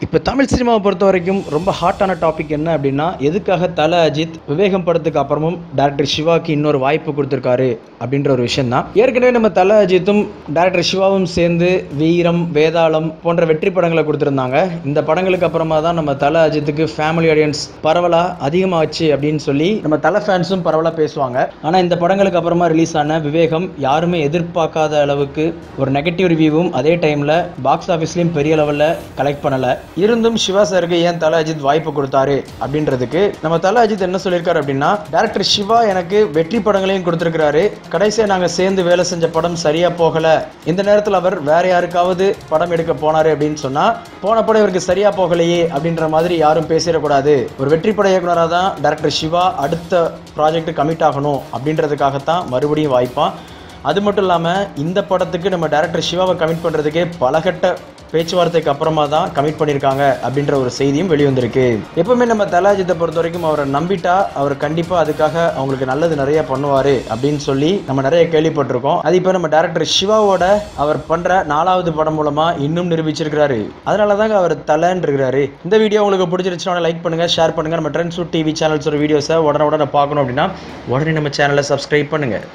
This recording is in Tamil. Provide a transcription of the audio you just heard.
இப்போ தமிழ் சினிமாவை பொறுத்த வரைக்கும் ரொம்ப ஹாட்டான டாபிக் என்ன அப்படின்னா, எதுக்காக தல அஜித் விவேகம் படத்துக்கு அப்புறமும் டேரக்டர் சிவாக்கு இன்னொரு வாய்ப்பு கொடுத்துருக்காரு அப்படின்ற ஒரு விஷயம் தான். ஏற்கனவே நம்ம தல அஜித்தும் டேரக்டர் சிவாவும் சேர்ந்து வீரம், வேதாளம் போன்ற வெற்றி படங்களை கொடுத்துருந்தாங்க. இந்த படங்களுக்கு அப்புறமா தான் நம்ம தல அஜித்துக்கு ஃபேமிலி ஆடியன்ஸ் பரவலாக அதிகமாச்சு அப்படின்னு சொல்லி நம்ம தல ஃபேன்ஸும் பரவலாக பேசுவாங்க. ஆனால் இந்த படங்களுக்கு அப்புறமா ரிலீஸ் ஆன விவேகம் யாருமே எதிர்பார்க்காத அளவுக்கு ஒரு நெகட்டிவ் ரிவ்யூவும் அதே டைமில் பாக்ஸ் ஆஃபீஸ்லையும் பெரிய லெவலில் கலெக்ட் பண்ணலை. இருந்தும் சிவா சாருக்கு ஏன் தல அஜித் வாய்ப்பு கொடுத்தாரு அப்படின்றதுக்கு நம்ம தல அஜித் என்ன சொல்லியிருக்காரு அப்படின்னா, டைரக்டர் சிவா எனக்கு வெற்றி படங்களையும் கொடுத்திருக்கிறாரு. கடைசியா நாங்க சேர்ந்து வேலை செஞ்ச படம் சரியா போகல, இந்த நேரத்தில் அவர் வேற யாருக்காவது படம் எடுக்க போனாரு அப்படின்னு சொன்னா, போன படம் இவருக்கு சரியா போகலையே அப்படின்ற மாதிரி யாரும் பேசிடக்கூடாது. ஒரு வெற்றி பட இயக்குனராக தான் டைரக்டர் சிவா அடுத்த ப்ராஜெக்ட் கமிட் ஆகணும் அப்படின்றதுக்காகத்தான் மறுபடியும் வாய்ப்பான். அது மட்டும் இல்லாமல் இந்த படத்துக்கு நம்ம டைரக்டர் சிவாவை கமிட் பண்ணுறதுக்கே பலகட்ட பேச்சுவார்த்தைக்கு அப்புறமா தான் கமிட் பண்ணியிருக்காங்க அப்படின்ற ஒரு செய்தியும் வெளிவந்திருக்கு. எப்பவுமே நம்ம தல அஜித்தை பொறுத்த வரைக்கும் அவரை நம்பிட்டா அவர் கண்டிப்பாக அதுக்காக அவங்களுக்கு நல்லது நிறைய பண்ணுவார் அப்படின்னு சொல்லி நம்ம நிறைய கேள்விப்பட்டிருக்கோம். அது இப்போ நம்ம டைரக்டர் சிவாவோட அவர் பண்ணுற 4வது படம் மூலமாக இன்னும் நிரூபிச்சிருக்கிறாரு. அதனால தாங்க அவர் தலன்னு இருக்கிறாரு. இந்த வீடியோ உங்களுக்கு பிடிச்சிருச்சுன்னா லைக் பண்ணுங்கள், ஷேர் பண்ணுங்கள். நம்ம ட்ரெண்ட்ஸ் டிவி சேனல்ஸோட வீடியோஸை உடனே பார்க்கணும் அப்படின்னா உடனே நம்ம சேனலை சப்ஸ்கிரைப் பண்ணுங்கள்.